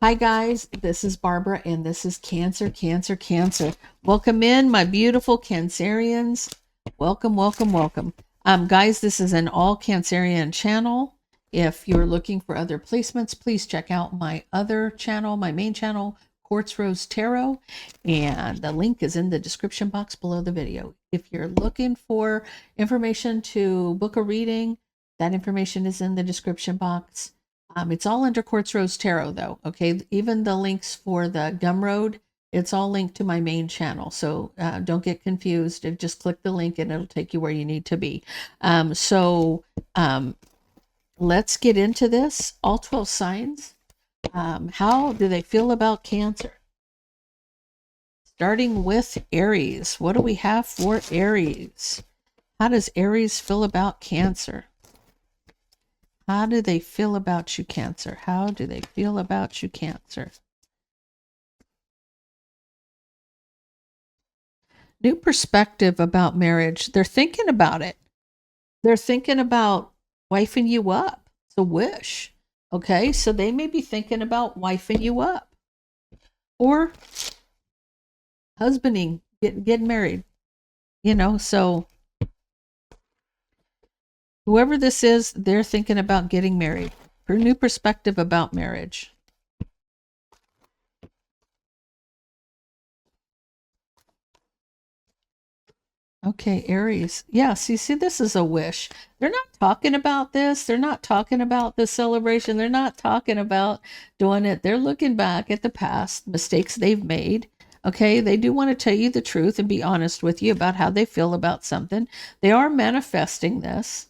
Hi guys, this is Barbara and this is Cancer, Cancer, Cancer. Welcome in, my beautiful Cancerians. Welcome, welcome, welcome. Guys, this is an all Cancerian channel. If you're looking for other placements, please check out my other channel, my main channel, Quartz Rose Tarot, and the link is in the description box below the video. If you're looking for information to book a reading, that information is in the description box. It's all under Quartz Rose Tarot though, okay? Even the links for the GumRoad, it's all linked to my main channel. So don't get confused. Just click the link and it'll take you where you need to be. Let's get into this. All 12 signs. How do they feel about Cancer? Starting with Aries. What do we have for Aries? How does Aries feel about Cancer? How do they feel about you, Cancer? How do they feel about you, Cancer? New perspective about marriage. They're thinking about it. They're thinking about wifing you up. It's a wish. Okay, so they may be thinking about wifing you up. Or husbanding, getting married. You know, so whoever this is, they're thinking about getting married. Her new perspective about marriage. Okay, Aries. Yeah, see, this is a wish. They're not talking about this. They're not talking about the celebration. They're not talking about doing it. They're looking back at the past, mistakes they've made. Okay, they do want to tell you the truth and be honest with you about how they feel about something. They are manifesting this.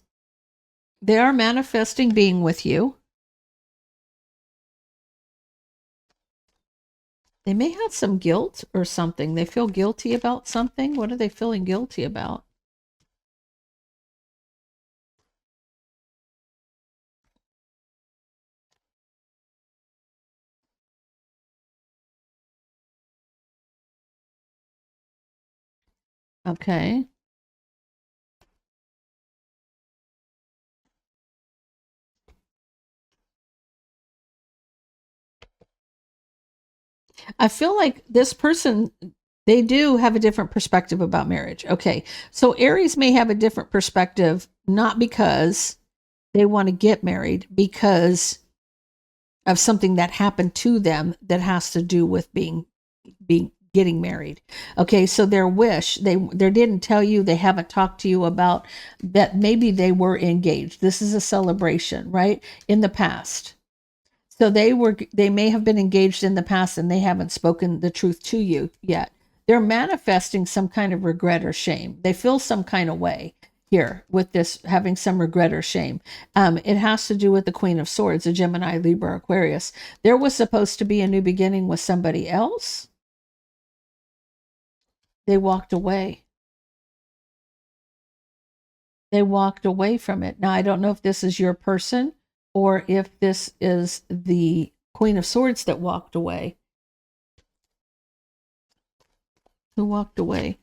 They are manifesting being with you. They may have some guilt or something. They feel guilty about something. What are they feeling guilty about? Okay. I feel like this person, they do have a different perspective about marriage. Okay. So Aries may have a different perspective, not because they want to get married, because of something that happened to them that has to do with being getting married. Okay, so their wish, they didn't tell you, they haven't talked to you about that maybe they were engaged. This is a celebration, right? In the past. So they may have been engaged in the past and they haven't spoken the truth to you yet. They're manifesting some kind of regret or shame. They feel some kind of way here with this, having some regret or shame. It has to do with the Queen of Swords, a Gemini, Libra, Aquarius. There was supposed to be a new beginning with somebody else. They walked away. They walked away from it. Now, I don't know if this is your person or if this is the Queen of Swords that walked away. Who walked away?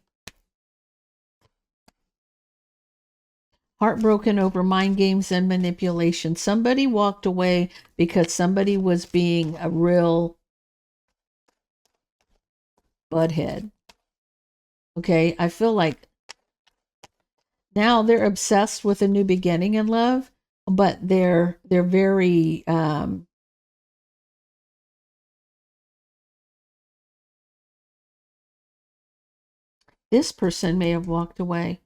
Heartbroken over mind games and manipulation. Somebody walked away because somebody was being a real butthead. Okay, I feel like now they're obsessed with a new beginning in love, but they're very this person may have walked away.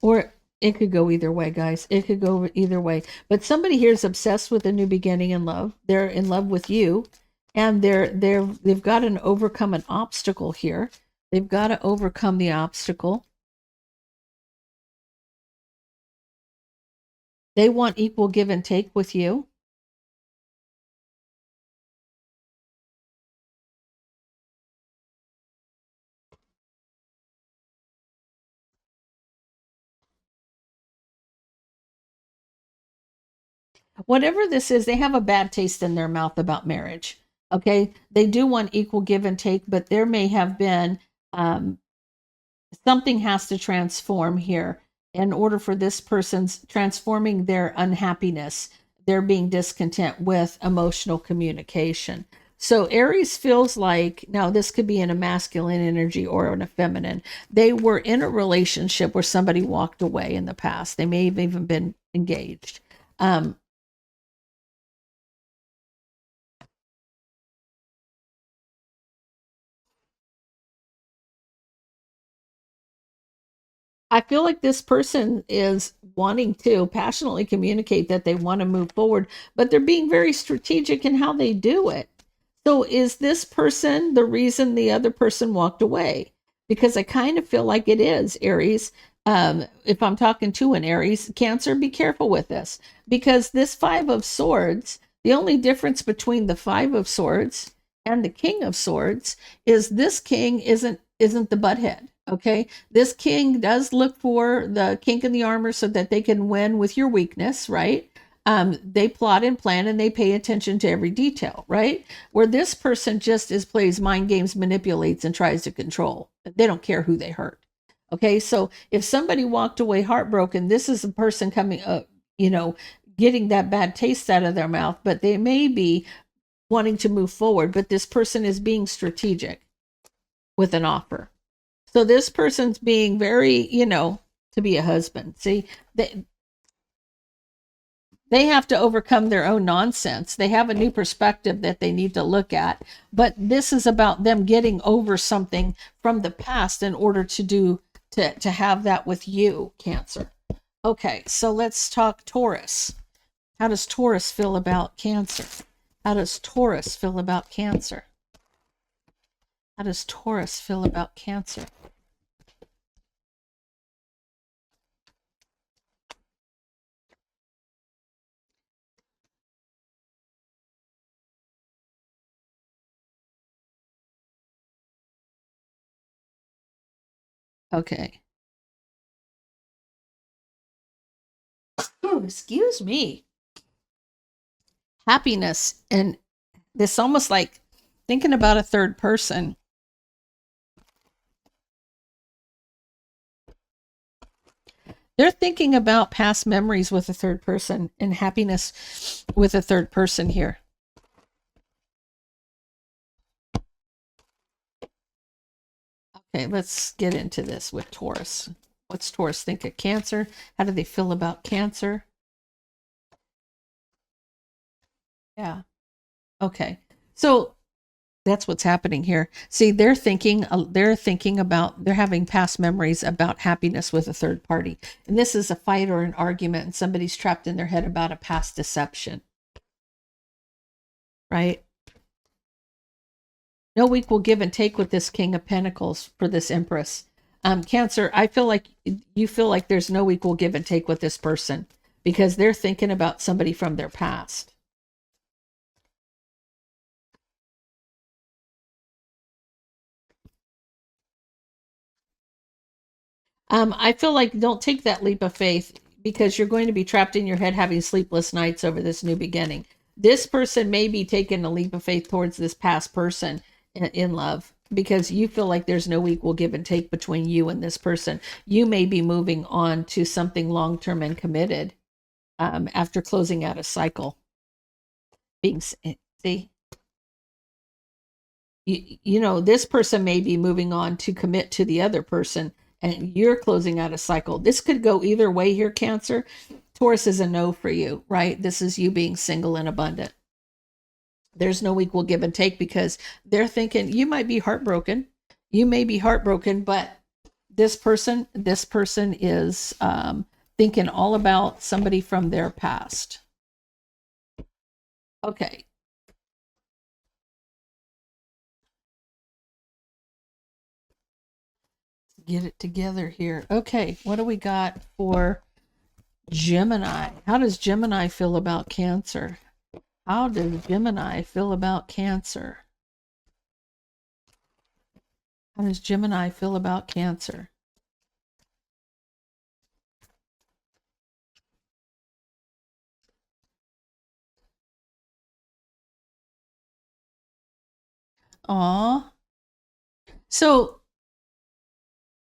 Or it could go either way, guys. It could go either way. But somebody here is obsessed with a new beginning in love. They're in love with you, and they've got to overcome an obstacle here. They've got to overcome the obstacle. They want equal give and take with you. Whatever this is, they have a bad taste in their mouth about marriage. Okay, they do want equal give and take, but there may have been something has to transform here in order for this person's transforming their unhappiness, they're being discontent with emotional communication. So Aries feels like, now this could be in a masculine energy or in a feminine. They were in a relationship where somebody walked away in the past. They may have even been engaged. I feel like this person is wanting to passionately communicate that they want to move forward, but they're being very strategic in how they do it. So, is this person the reason the other person walked away? Because I kind of feel like it is, Aries. If I'm talking to an Aries, Cancer, be careful with this. Because this Five of Swords, the only difference between the Five of Swords and the King of Swords is this king isn't the butthead. Okay, this king does look for the kink in the armor so that they can win with your weakness, right? They plot and plan and they pay attention to every detail, right? Where this person just is plays mind games, manipulates, and tries to control. They don't care who they hurt. Okay, so if somebody walked away heartbroken, this is a person coming up, getting that bad taste out of their mouth, but they may be wanting to move forward, but this person is being strategic with an offer. So this person's being very, to be a husband. See, they have to overcome their own nonsense. They have a new perspective that they need to look at. But this is about them getting over something from the past in order to have that with you, Cancer. Okay, so let's talk Taurus. How does Taurus feel about Cancer? How does Taurus feel about Cancer? How does Taurus feel about Cancer? Okay. Oh, excuse me. Happiness, and this almost like thinking about a third person. They're thinking about past memories with a third person and happiness with a third person here. Okay, let's get into this with Taurus. What's Taurus think of Cancer? How do they feel about Cancer? Yeah. Okay. So that's what's happening here. See, they're thinking about, they're having past memories about happiness with a third party. And this is a fight or an argument, and somebody's trapped in their head about a past deception. Right? No equal give and take with this King of Pentacles for this Empress. Cancer, I feel like you feel like there's no equal give and take with this person because they're thinking about somebody from their past. I feel like don't take that leap of faith because you're going to be trapped in your head having sleepless nights over this new beginning. This person may be taking a leap of faith towards this past person in love because you feel like there's no equal give and take between you and this person. You may be moving on to something long-term and committed after closing out a cycle. See, this person may be moving on to commit to the other person and you're closing out a cycle. This could go either way here, Cancer. Taurus is a no for you, right? This is you being single and abundant. There's no equal give and take because they're thinking you might be heartbroken. You may be heartbroken, but this person is thinking all about somebody from their past. Okay. Get it together here. Okay, what do we got for Gemini? How does Gemini feel about Cancer? How does Gemini feel about Cancer? How does Gemini feel about Cancer? Aw. So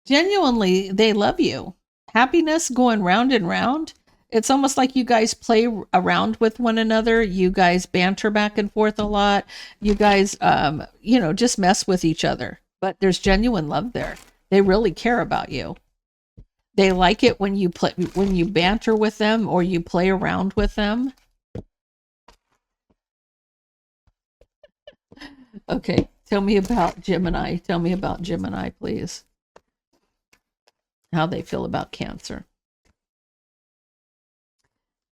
genuinely, they love you. happiness going round and round. It's almost like you guys play around with one another. You guys banter back and forth a lot. You guys, just mess with each other. But there's genuine love there. They really care about you. They like it when you banter with them or you play around with them. Okay, tell me about Gemini. Tell me about Gemini, please. How they feel about Cancer.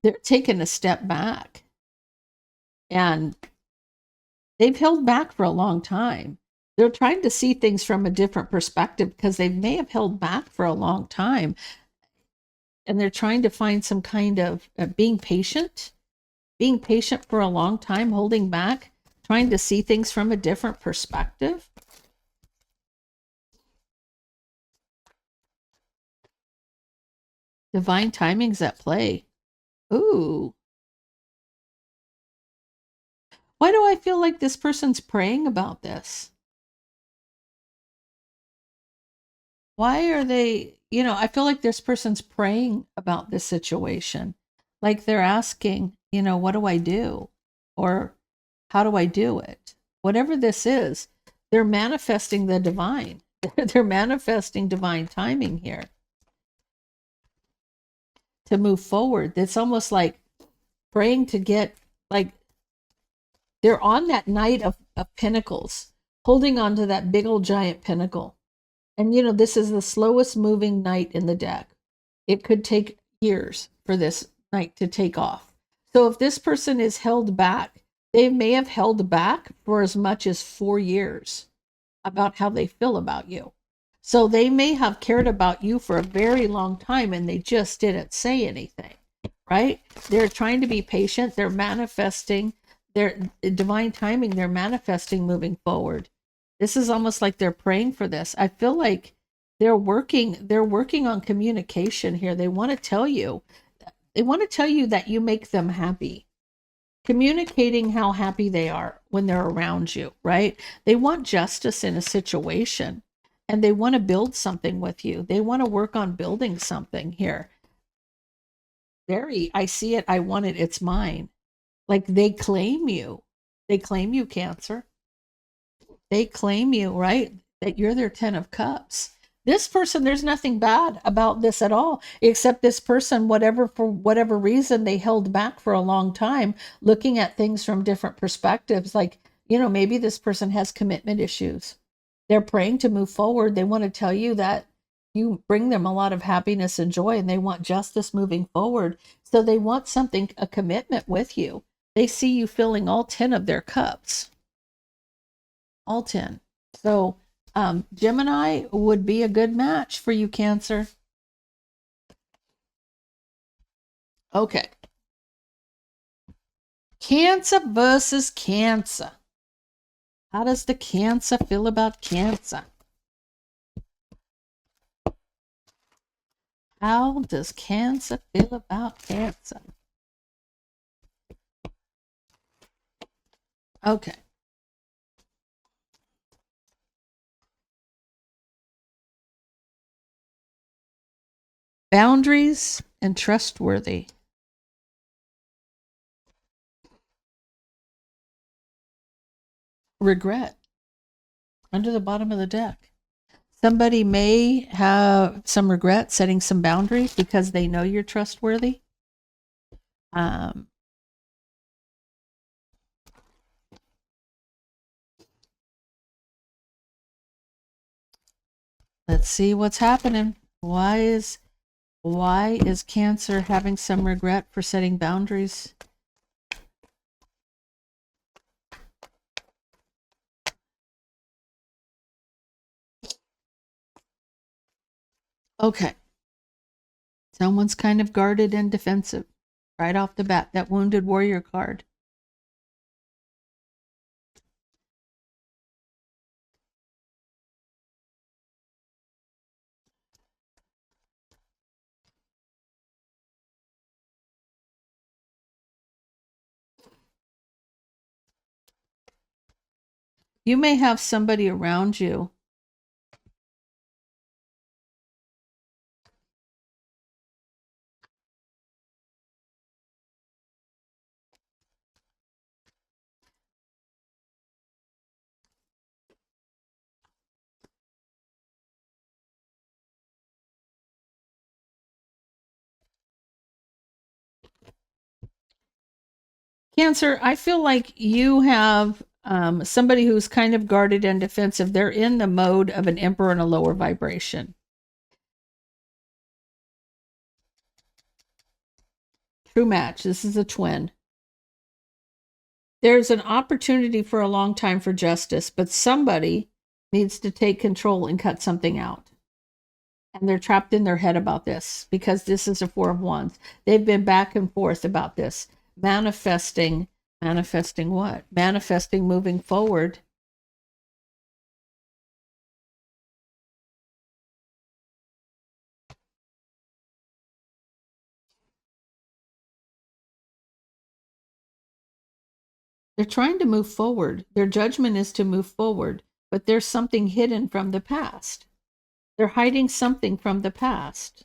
They're taking a step back. And they've held back for a long time. They're trying to see things from a different perspective because they may have held back for a long time. And they're trying to find some kind of being patient for a long time, holding back, trying to see things from a different perspective. Divine timing's at play. Ooh. Why do I feel like this person's praying about this? Why are they, I feel like this person's praying about this situation. Like they're asking, what do I do? Or how do I do it? Whatever this is, they're manifesting the divine. They're manifesting divine timing here to move forward. It's almost like praying to get, like, they're on that Knight of Pentacles, holding on to that big old giant pinnacle. And, this is the slowest moving knight in the deck. It could take years for this knight to take off. So if this person is held back, they may have held back for as much as 4 years about how they feel about you. So they may have cared about you for a very long time and they just didn't say anything, right? They're trying to be patient. They're manifesting their divine timing. They're manifesting moving forward. This is almost like they're praying for this. I feel like they're working on communication here. They want to tell you that you make them happy. Communicating how happy they are when they're around you, right? They want justice in a situation and they want to build something with you. They want to work on building something here. I see it, I want it, it's mine. Like they claim you. They claim you, Cancer. They claim you, right? That you're their 10 of Cups. This person, there's nothing bad about this at all, except this person, for whatever reason, they held back for a long time, looking at things from different perspectives. Like, maybe this person has commitment issues. They're praying to move forward. They want to tell you that you bring them a lot of happiness and joy, and they want justice moving forward. So they want a commitment with you. They see you filling all 10 of their cups. All 10. So Gemini would be a good match for you, Cancer. Okay. Cancer versus Cancer. How does the Cancer feel about Cancer? How does Cancer feel about Cancer? Okay. Boundaries and trustworthy. Regret. Under the bottom of the deck. Somebody may have some regret setting some boundaries because they know you're trustworthy. Let's see what's happening. Why is Cancer having some regret for setting boundaries? Okay. Someone's kind of guarded and defensive right off the bat. That Wounded Warrior card. You may have somebody around you Cancer, I feel like you have somebody who's kind of guarded and defensive. They're in the mode of an emperor in a lower vibration. True match. This is a twin. There's an opportunity for a long time for justice, but somebody needs to take control and cut something out. And they're trapped in their head about this because this is a Four of Wands. They've been back and forth about this, manifesting what? Manifesting moving forward. They're trying to move forward. Their judgment is to move forward, but there's something hidden from the past. They're hiding something from the past.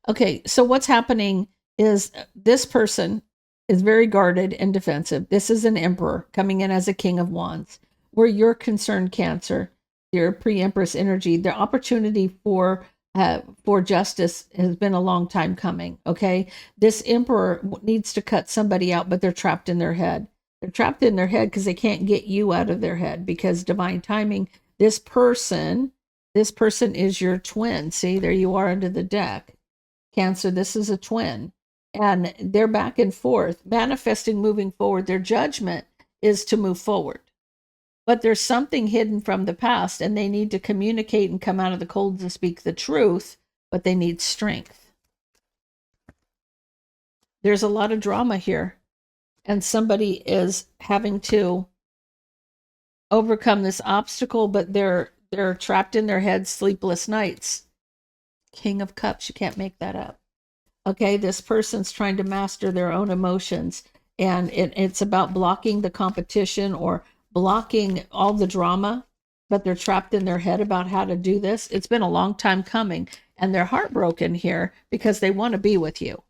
Okay, so what's happening is this person is very guarded and defensive. This is an emperor coming in as a king of wands. Where you're concerned, Cancer, your pre-empress energy, the opportunity for justice has been a long time coming. Okay, this emperor needs to cut somebody out, but they're trapped in their head. They're trapped in their head because they can't get you out of their head because divine timing. This person is your twin. See, there you are under the deck. Cancer, this is a twin. And they're back and forth, manifesting moving forward. Their judgment is to move forward. But there's something hidden from the past, and they need to communicate and come out of the cold to speak the truth, but they need strength. There's a lot of drama here, and somebody is having to overcome this obstacle, but they're trapped in their head, sleepless nights. King of Cups, you can't make that up. Okay, this person's trying to master their own emotions, and it's about blocking the competition or blocking all the drama, but they're trapped in their head about how to do this. It's been a long time coming, and they're heartbroken here because they want to be with you.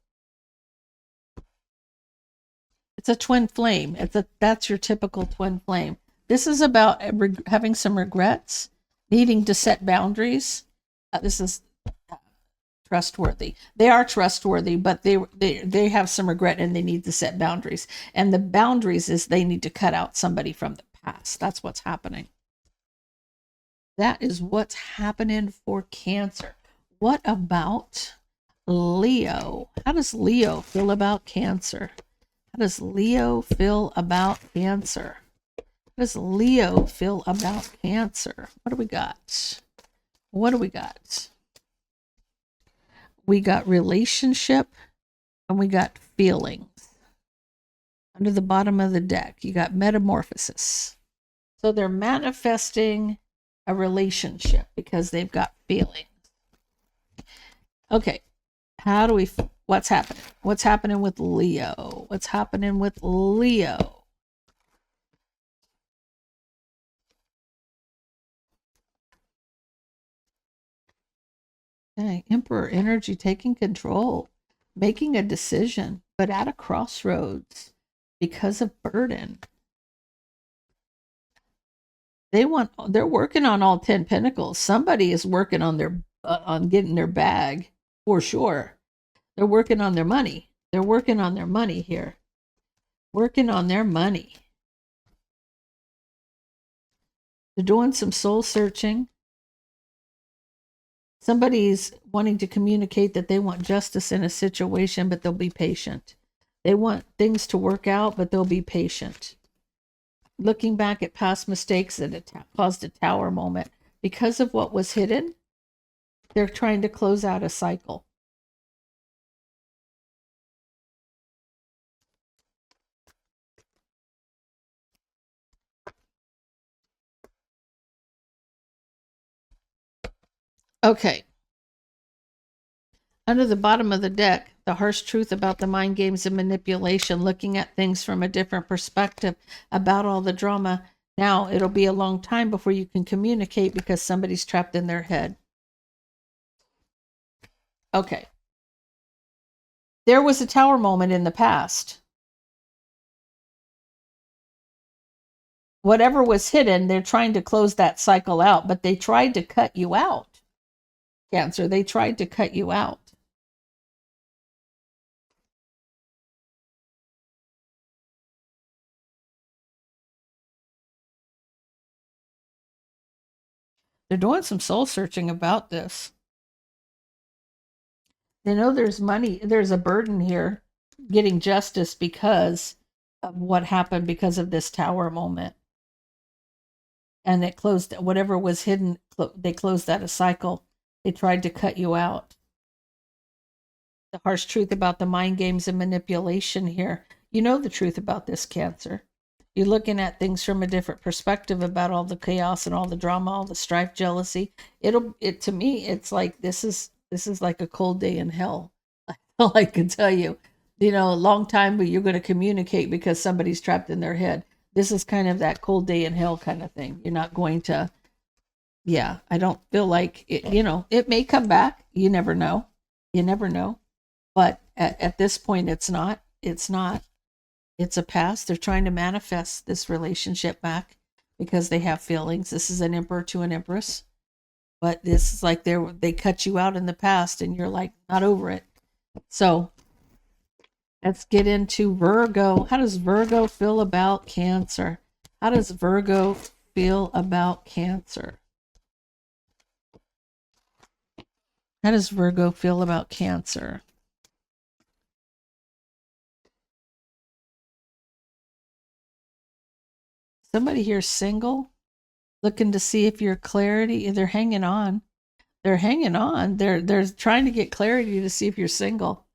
It's a twin flame. That's your typical twin flame. This is about having some regrets, needing to set boundaries. This is trustworthy. They are trustworthy, but they have some regret and they need to set boundaries. And the boundaries is they need to cut out somebody from the past. That's what's happening. That is what's happening for Cancer. What about Leo? How does Leo feel about Cancer? How does Leo feel about Cancer? How does Leo feel about Cancer? What do we got? What do we got? We got relationship and we got feelings. Under the bottom of the deck, you got metamorphosis. So they're manifesting a relationship because they've got feelings. Okay, what's happening? What's happening with Leo? What's happening with Leo? Okay, Emperor energy, taking control, making a decision, but at a crossroads because of burden. They're working on all 10 pentacles. Somebody is working on on getting their bag for sure. They're working on their money. They're working on their money here. Working on their money. They're doing some soul searching. Somebody's wanting to communicate that they want justice in a situation, but they'll be patient. They want things to work out, but they'll be patient. Looking back at past mistakes that caused a tower moment. Because of what was hidden, they're trying to close out a cycle. Okay. Under the bottom of the deck, the harsh truth about the mind games and manipulation, looking at things from a different perspective about all the drama. Now it'll be a long time before you can communicate because somebody's trapped in their head. Okay. There was a Tower moment in the past. Whatever was hidden, they're trying to close that cycle out, but they tried to cut you out, Cancer. They tried to cut you out. They're doing some soul searching about this. They know there's money, there's a burden here, getting justice because of what happened because of this Tower moment. And it closed whatever was hidden, they closed that a cycle. They tried to cut you out. The harsh truth about the mind games and manipulation here. You know the truth about this, Cancer. You're looking at things from a different perspective about all the chaos and all the drama, all the strife, jealousy. To me, it's like this is like a cold day in hell. All I can tell you, a long time, but you're going to communicate because somebody's trapped in their head. This is kind of that cold day in hell kind of thing. You're not going to, yeah, I don't feel like it, it may come back. You never know. You never know. But at this point, it's not. It's a past. They're trying to manifest this relationship back because they have feelings. This is an emperor to an empress. But this is like they cut you out in the past and you're like not over it. So let's get into Virgo. How does Virgo feel about Cancer? How does Virgo feel about Cancer? How does Virgo feel about Cancer? Somebody here single, looking to see if you're clarity. They're hanging on. They're hanging on. They're trying to get clarity to see if you're single.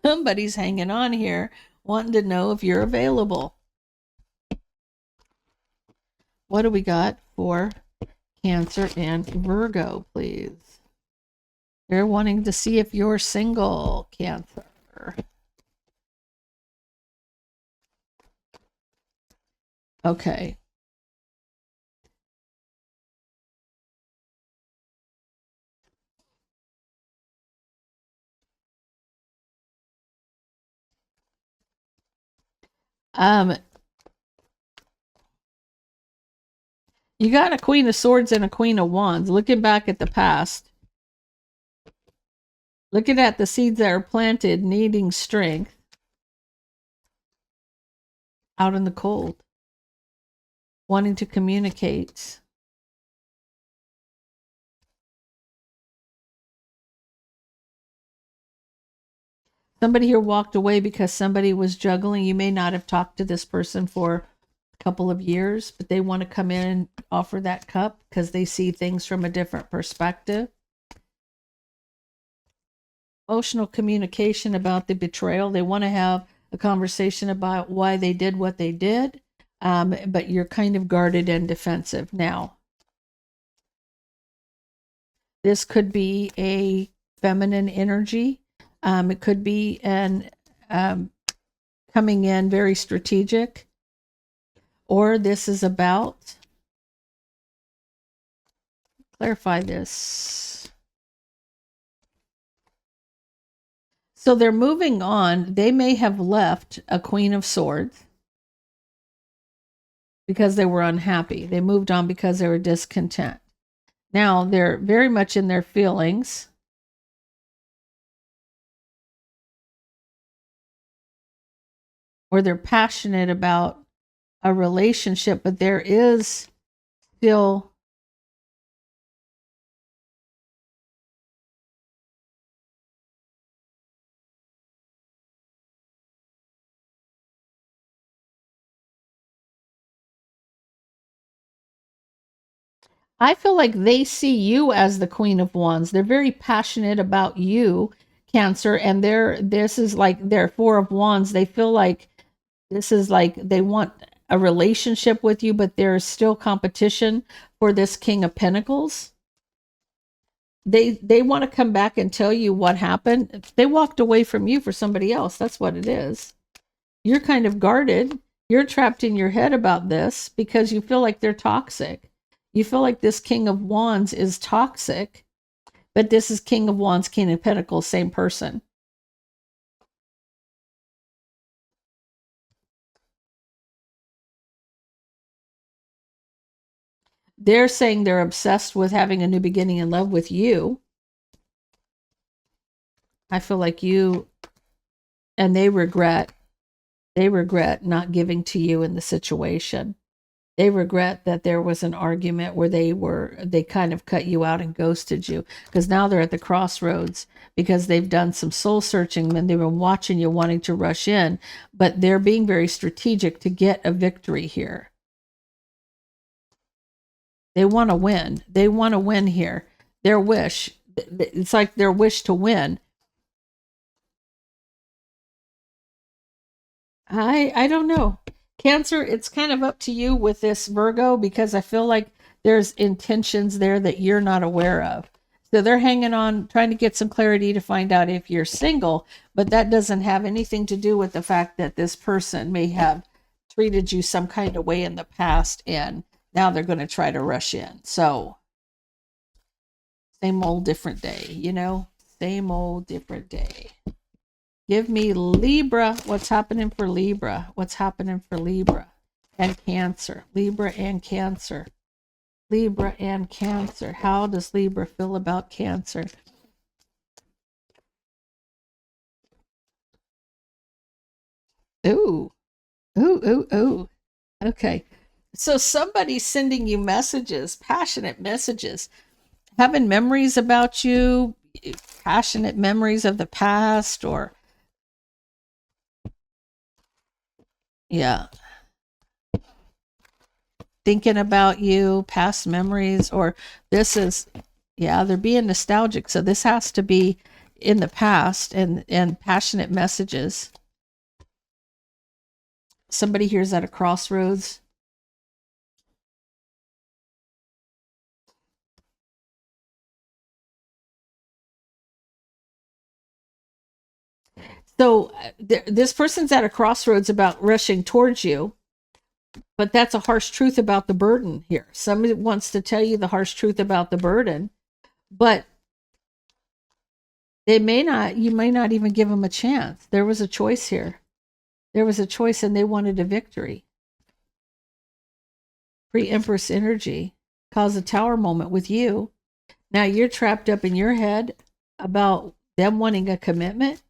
Somebody's hanging on here, wanting to know if you're available. What do we got for Cancer and Virgo, please? They're wanting to see if you're single, Cancer. Okay. You got a Queen of Swords and a Queen of Wands. Looking back at the past, looking at the seeds that are planted, needing strength out in the cold, wanting to communicate. Somebody here walked away because somebody was juggling. You may not have talked to this person for a couple of years, but they want to come in and offer that cup because they see things from a different perspective. Emotional communication about the betrayal. They want to have a conversation about why they did what they did, but you're kind of guarded and defensive now. This could be a feminine energy. It could be an coming in very strategic, or this is about, clarify this. So they're moving on. They may have left a Queen of Swords because they were unhappy. They moved on because they were discontent. Now they're very much in their feelings. Or they're passionate about a relationship, but there is still I feel like they see you as the Queen of Wands. They're very passionate about you, Cancer, and this is like their Four of Wands. They feel like this is like they want a relationship with you, but there's still competition for this King of Pentacles. They want to come back and tell you what happened. They walked away from you for somebody else. That's what it is. You're kind of guarded. You're trapped in your head about this because you feel like they're toxic. You feel like this King of Wands is toxic, but this is King of Wands, King of Pentacles, same person. they're saying they're obsessed with having a new beginning in love with you. I feel like you, and they regret not giving to you in the situation. They regret that there was an argument where they kind of cut you out and ghosted you, because now they're at the crossroads because they've done some soul searching and they've been watching you wanting to rush in, but they're being very strategic to get a victory here. They want to win. They want to win here. Their wish, it's like their wish to win. I don't know. Cancer, it's kind of up to you with this Virgo, because I feel like there's intentions there that you're not aware of. So they're hanging on, trying to get some clarity to find out if you're single, but that doesn't have anything to do with the fact that this person may have treated you some kind of way in the past and now they're going to try to rush in. So same old different day, you know? Same old different day. Give me Libra. What's happening for Libra? What's happening for Libra and Cancer? Libra and Cancer. Libra and Cancer. How does Libra feel about Cancer? Ooh. Ooh, ooh, ooh. Okay. So somebody's sending you messages, passionate messages, having memories about you, passionate memories of the past, or yeah, thinking about you, past memories, or this is, yeah, they're being nostalgic. So this has to be in the past, and passionate messages. Somebody here's at a crossroads. So this person's at a crossroads about rushing towards you, but that's a harsh truth about the burden here. Somebody wants to tell you the harsh truth about the burden, but they may not, you may not even give them a chance. There was a choice here. There was a choice and they wanted a victory. Pre-Empress energy caused a tower moment with you. Now you're trapped up in your head about them wanting a commitment.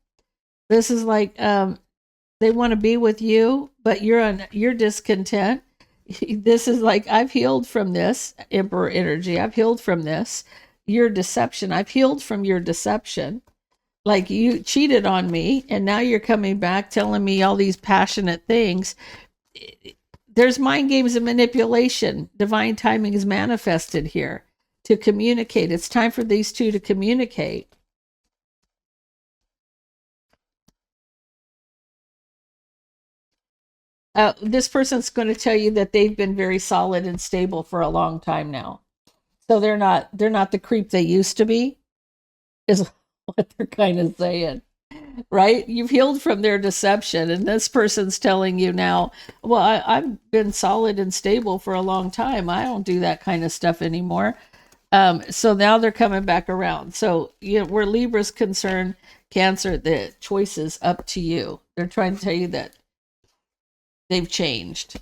This is like they want to be with you, but you're discontent. This is like, I've healed from this, Emperor energy. I've healed from this. Your deception. I've healed from your deception. Like, you cheated on me and now you're coming back telling me all these passionate things. There's mind games and manipulation. Divine timing is manifested here to communicate. It's time for these two to communicate. This person's going to tell you that they've been very solid and stable for a long time now. So they're not the creep they used to be, is what they're kind of saying. Right? You've healed from their deception, and this person's telling you now, well, I've been solid and stable for a long time. I don't do that kind of stuff anymore. So now they're coming back around. So, you know, where Libra's concerned, Cancer, the choice is up to you. They're trying to tell you that they've changed.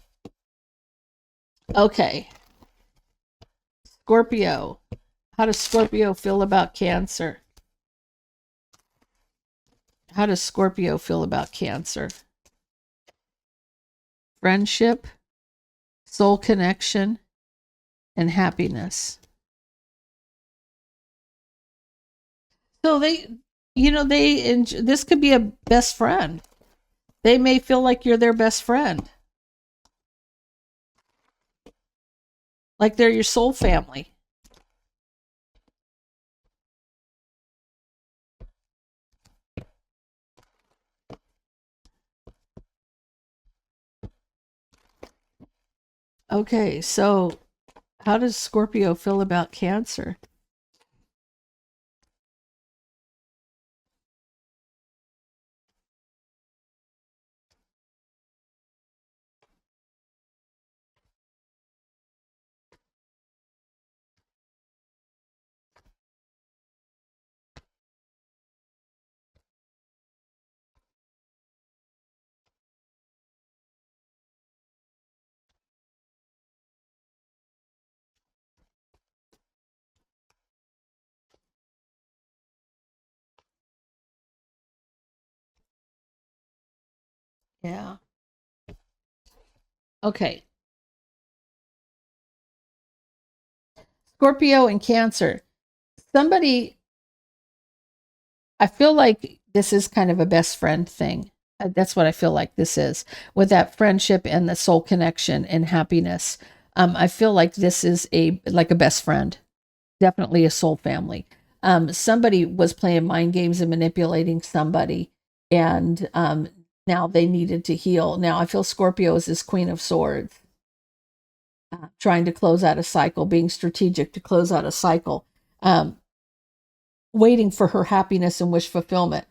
Okay. Scorpio. How does Scorpio feel about Cancer? How does Scorpio feel about Cancer? Friendship, soul connection, and happiness. So this could be a best friend. They may feel like you're their best friend, like they're your soul family. Okay, so how does Scorpio feel about Cancer? Yeah. Okay. Scorpio and Cancer. Somebody, I feel like this is kind of a best friend thing. That's what I feel like this is, with that friendship and the soul connection and happiness. I feel like this is a best friend, definitely a soul family. Somebody was playing mind games and manipulating somebody, and now they needed to heal. Now I feel Scorpio is this Queen of Swords, trying to close out a cycle, being strategic to close out a cycle, um, waiting for her happiness and wish fulfillment.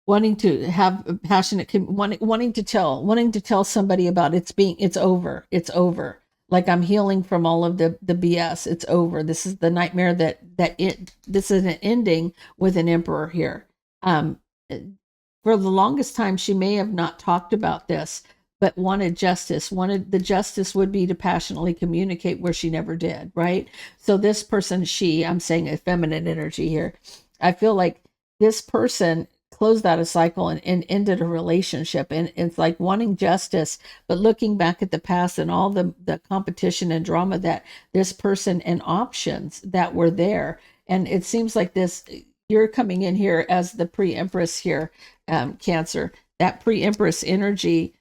Wanting to have a passionate, wanting to tell somebody about it's over. Like, I'm healing from all of the BS. It's over. This is the nightmare this is an ending with an emperor here. Um, for the longest time, she may have not talked about this, but wanted justice. Wanted the justice would be to passionately communicate, where she never did. Right. So this person, I'm saying a feminine energy here. I feel like this person closed out a cycle and ended a relationship, and it's like wanting justice, but looking back at the past and all the competition and drama that this person and options that were there. And it seems like you're coming in here as the pre-empress here, Cancer. That pre-empress energy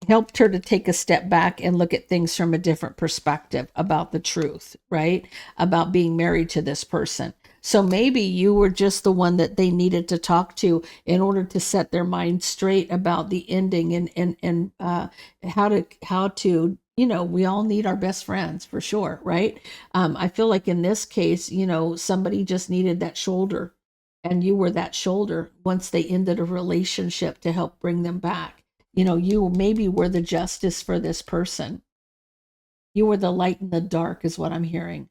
helped her to take a step back and look at things from a different perspective about the truth, right? About being married to this person. So maybe you were just the one that they needed to talk to in order to set their mind straight about the ending, and how to, we all need our best friends for sure, right? I feel like in this case, somebody just needed that shoulder, and you were that shoulder once they ended a relationship to help bring them back. You maybe were the justice for this person. You were the light in the dark, is what I'm hearing.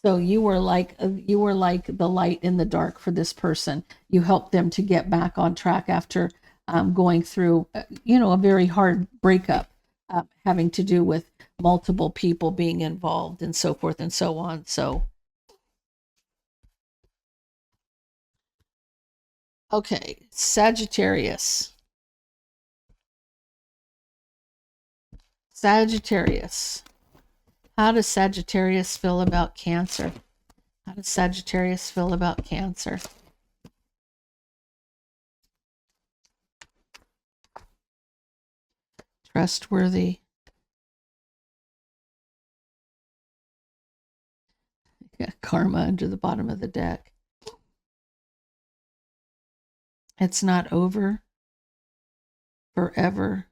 So you were like the light in the dark for this person. You helped them to get back on track after going through, a very hard breakup, having to do with multiple people being involved and so forth and so on. So, okay, Sagittarius. Sagittarius. How does Sagittarius feel about Cancer? How does Sagittarius feel about Cancer? Trustworthy. Yeah, karma under the bottom of the deck. It's not over forever.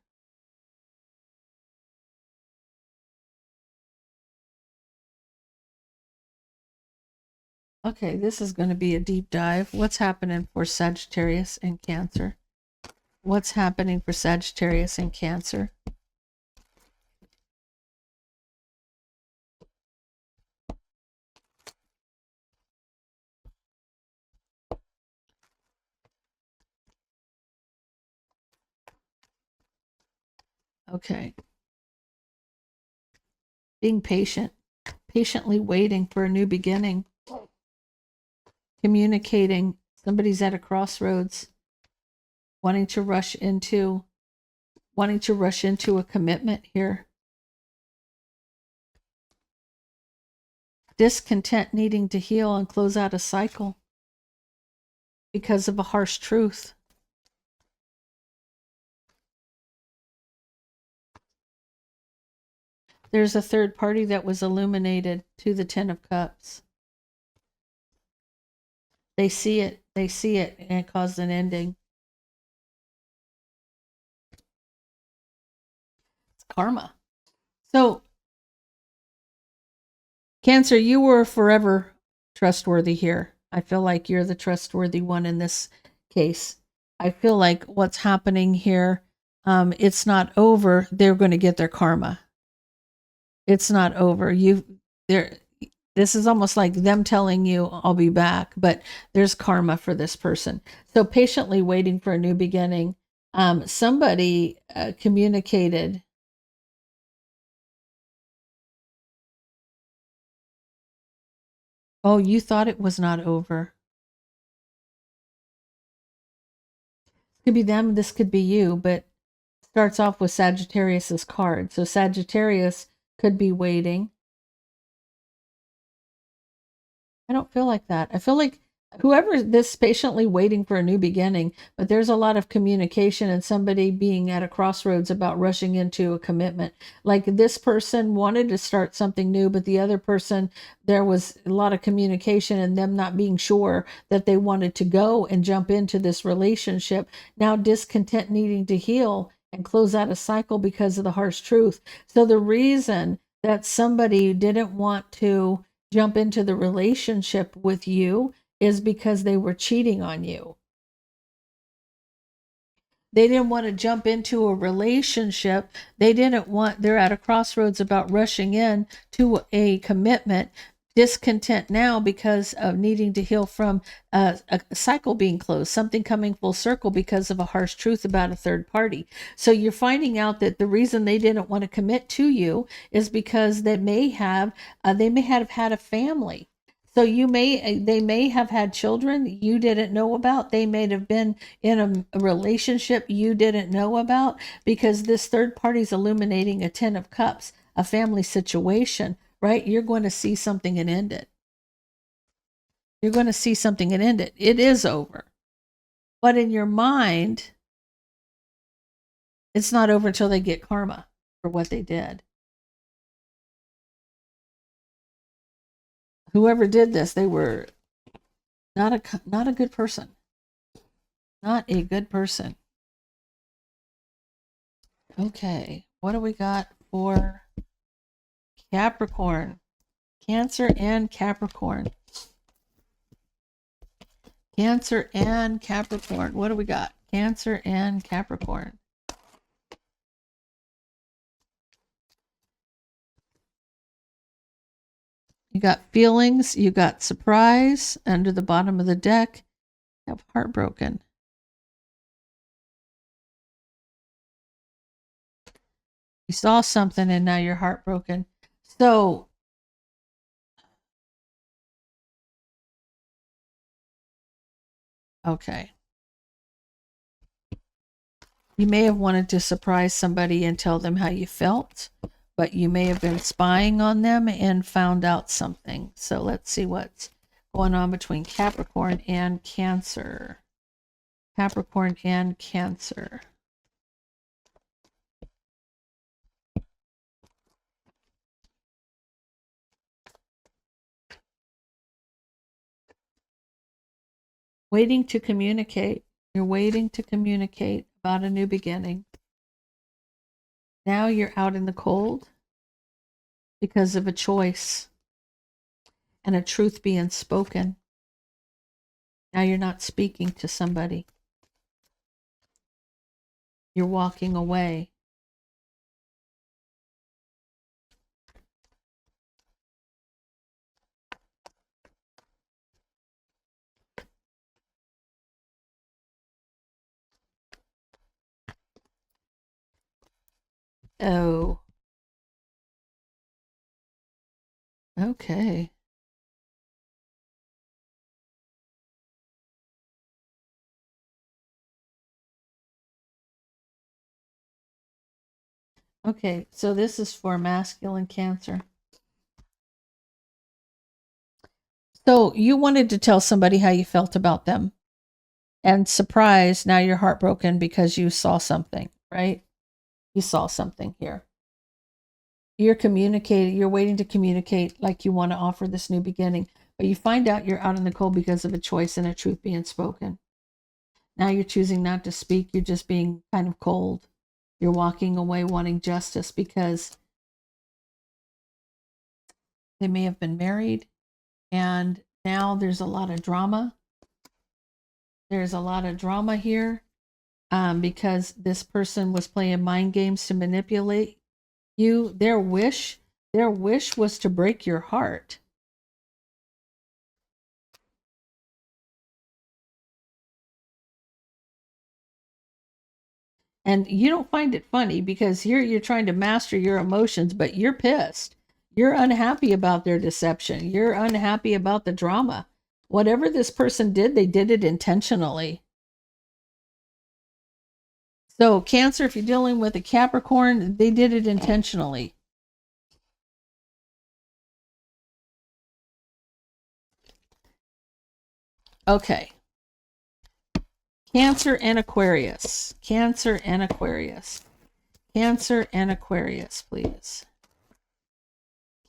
Okay, this is going to be a deep dive. What's happening for Sagittarius and Cancer? What's happening for Sagittarius and Cancer? Okay. Being patient, patiently waiting for a new beginning, communicating. Somebody's at a crossroads, wanting to rush into a commitment here. Discontent, needing to heal and close out a cycle because of a harsh truth. There's a third party that was illuminated to the Ten of Cups. They see it, and it caused an ending. It's karma. So, Cancer, you were forever trustworthy here. I feel like you're the trustworthy one in this case. I feel like what's happening here, it's not over. They're going to get their karma. It's not over. This is almost like them telling you, I'll be back, but there's karma for this person. So patiently waiting for a new beginning. Somebody communicated. Oh, you thought it was not over. Could be them, this could be you, but starts off with Sagittarius's card. So Sagittarius could be waiting. I don't feel like that. I feel like whoever this patiently waiting for a new beginning, but there's a lot of communication and somebody being at a crossroads about rushing into a commitment. Like this person wanted to start something new, but the other person, there was a lot of communication and them not being sure that they wanted to go and jump into this relationship. Now discontent, needing to heal and close out a cycle because of the harsh truth. So the reason that somebody didn't want to jump into the relationship with you is because they were cheating on you. They didn't want to jump into a relationship. They're at a crossroads about rushing in to a commitment, discontent now because of needing to heal from a cycle being closed, something coming full circle because of a harsh truth about a third party. So you're finding out that the reason they didn't want to commit to you is because they may have had a family. So they may have had children you didn't know about. They may have been in a relationship you didn't know about, because this third party is illuminating a 10 of cups, a family situation, right? You're going to see something and end it. You're going to see something and end it. It is over. But in your mind, it's not over until they get karma for what they did. Whoever did this, they were not a good person. Not a good person. Okay, what do we got for Capricorn? Cancer and Capricorn. Cancer and Capricorn. What do we got? Cancer and Capricorn. You got feelings, you got surprise under the bottom of the deck. You have heartbroken. You saw something and now you're heartbroken. So okay. You may have wanted to surprise somebody and tell them how you felt, but you may have been spying on them and found out something. So let's see what's going on between Capricorn and Cancer. Capricorn and Cancer. Waiting to communicate. You're waiting to communicate about a new beginning. Now you're out in the cold because of a choice and a truth being spoken. Now you're not speaking to somebody. You're walking away. Oh. Okay. Okay, so this is for masculine Cancer. So you wanted to tell somebody how you felt about them. And surprise, now you're heartbroken because you saw something, right? You saw something here. You're communicating, you're waiting to communicate like you want to offer this new beginning, but you find out you're out in the cold because of a choice and a truth being spoken. Now you're choosing not to speak, you're just being kind of cold. You're walking away wanting justice because they may have been married and now there's a lot of drama. There's a lot of drama here because this person was playing mind games to manipulate you. Their wish was to break your heart. And you don't find it funny because here you're trying to master your emotions, but you're pissed. You're unhappy about their deception. You're unhappy about the drama. Whatever this person did, they did it intentionally. So Cancer, if you're dealing with a Capricorn, they did it intentionally. Okay. Cancer and Aquarius. Cancer and Aquarius. Cancer and Aquarius, please.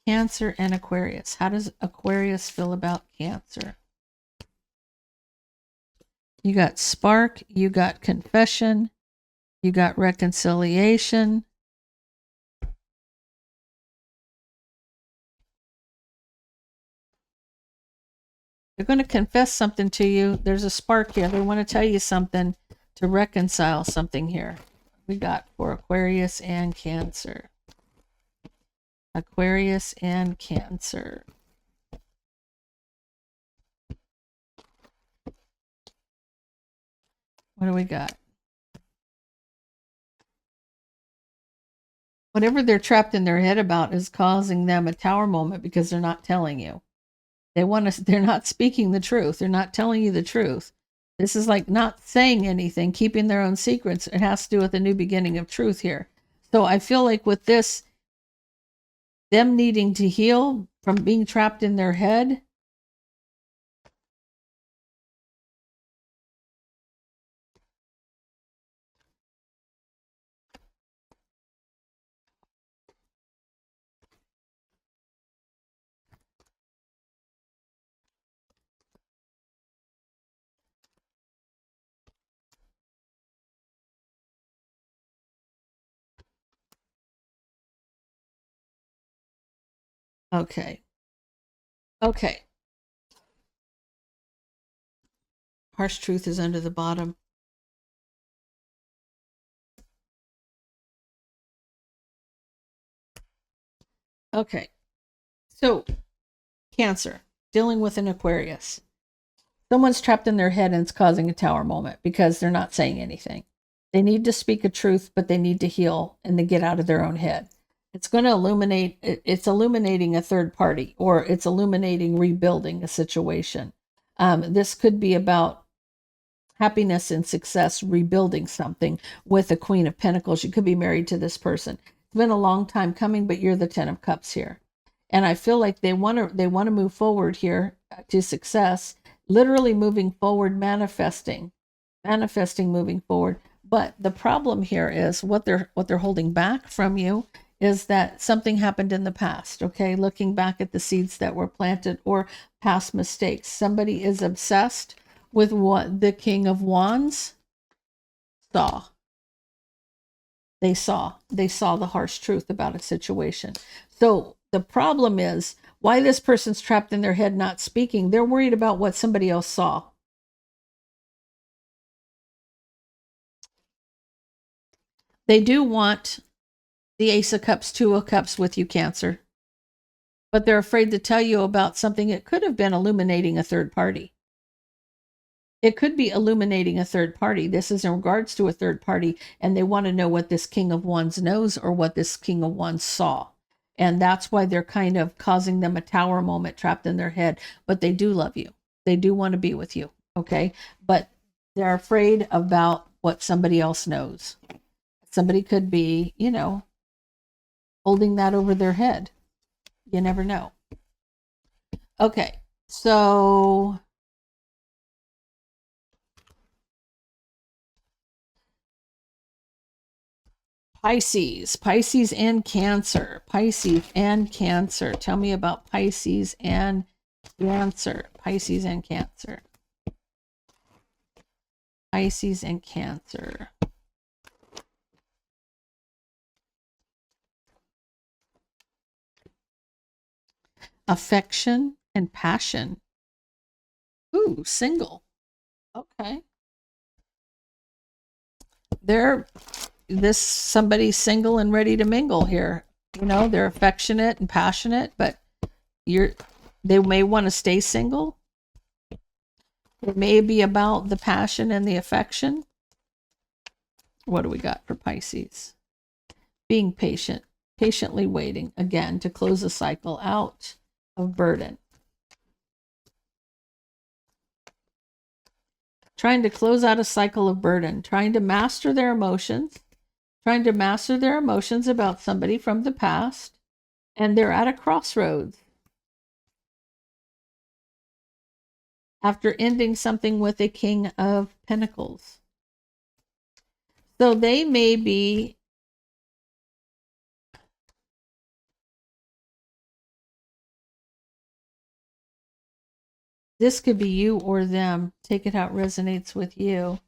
Cancer and Aquarius. How does Aquarius feel about Cancer? You got spark, you got confession, you got reconciliation. They're going to confess something to you. There's a spark here. They want to tell you something to reconcile something here. We got for Aquarius and Cancer. Aquarius and Cancer. What do we got? Whatever they're trapped in their head about is causing them a tower moment because they're not telling you. They're not speaking the truth. They're not telling you the truth. This is like not saying anything, keeping their own secrets. It has to do with a new beginning of truth here. So I feel like with this, them needing to heal from being trapped in their head. Okay. Okay. Harsh truth is under the bottom. Okay. So, Cancer, dealing with an Aquarius. Someone's trapped in their head and it's causing a tower moment because they're not saying anything. They need to speak a truth, but they need to heal and to get out of their own head. It's going to illuminate, it's illuminating a third party, or it's illuminating rebuilding a situation. This could be about happiness and success, rebuilding something with a Queen of Pentacles. You could be married to this person. It's been a long time coming, but you're the 10 of Cups here. And I feel like they want to move forward here to success, literally moving forward, manifesting moving forward. But the problem here is what they're holding back from you is that something happened in the past, okay? Looking back at the seeds that were planted or past mistakes. Somebody is obsessed with what the King of Wands saw. They saw the harsh truth about a situation. So the problem is why this person's trapped in their head not speaking. They're worried about what somebody else saw. They do want the Ace of Cups, Two of Cups with you, Cancer. But they're afraid to tell you about something. It could have been illuminating a third party. It could be illuminating a third party. This is in regards to a third party, and they want to know what this King of Wands knows or what this King of Wands saw. And that's why they're kind of causing them a tower moment trapped in their head. But they do love you. They do want to be with you, okay? But they're afraid about what somebody else knows. Somebody could be, holding that over their head. You never know. Okay, so Pisces and Cancer. Pisces and Cancer. Tell me about Pisces and Cancer. Pisces and Cancer. Pisces and Cancer. Affection and passion. Ooh, single. Okay. Somebody's single and ready to mingle here. They're affectionate and passionate, but they may want to stay single. It may be about the passion and the affection. What do we got for Pisces? Being patient. patiently waiting again to close a cycle out of burden. Trying to close out a cycle of burden, trying to master their emotions, about somebody from the past, and they're at a crossroads. After ending something with a King of Pentacles. So they may be this could be you or them. Take it how it resonates with you.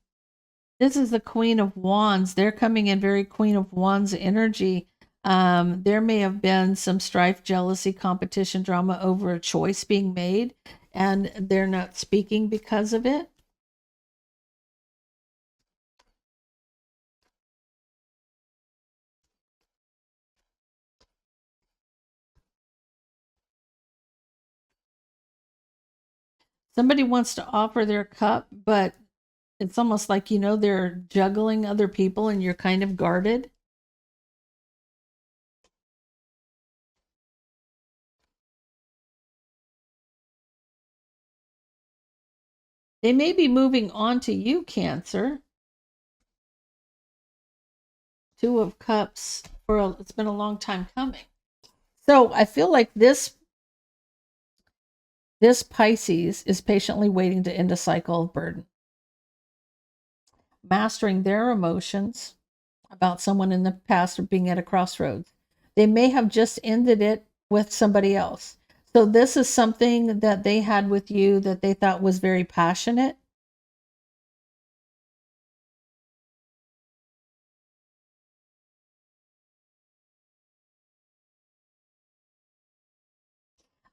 This is the Queen of Wands. They're coming in very Queen of Wands energy. There may have been some strife, jealousy, competition, drama over a choice being made, and they're not speaking because of it. Somebody wants to offer their cup, but it's almost like, you know, they're juggling other people and you're kind of guarded. They may be moving on to you, Cancer. Two of Cups. It's been a long time coming. So I feel like this Pisces is patiently waiting to end a cycle of burden. Mastering their emotions about someone in the past or being at a crossroads. They may have just ended it with somebody else. So this is something that they had with you that they thought was very passionate.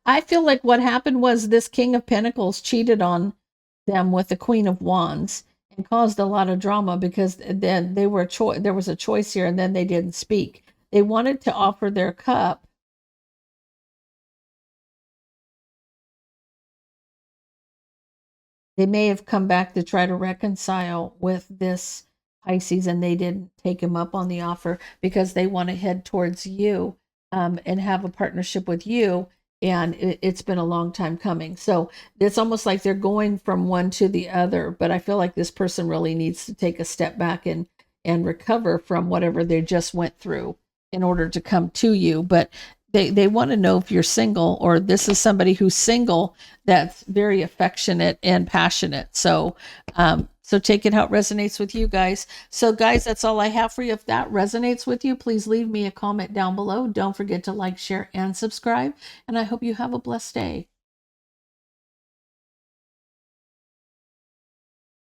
I feel like what happened was this King of Pentacles cheated on them with the Queen of Wands and caused a lot of drama because then there was a choice here and then they didn't speak. They wanted to offer their cup. They may have come back to try to reconcile with this Pisces and they didn't take him up on the offer because they want to head towards you and have a partnership with you. And it's been a long time coming. So it's almost like they're going from one to the other. But I feel like this person really needs to take a step back and recover from whatever they just went through in order to come to you. But they want to know if you're single, or this is somebody who's single that's very affectionate and passionate. So so take it how it resonates with you guys. So guys, that's all I have for you. If that resonates with you, please leave me a comment down below. Don't forget to like, share, and subscribe. And I hope you have a blessed day.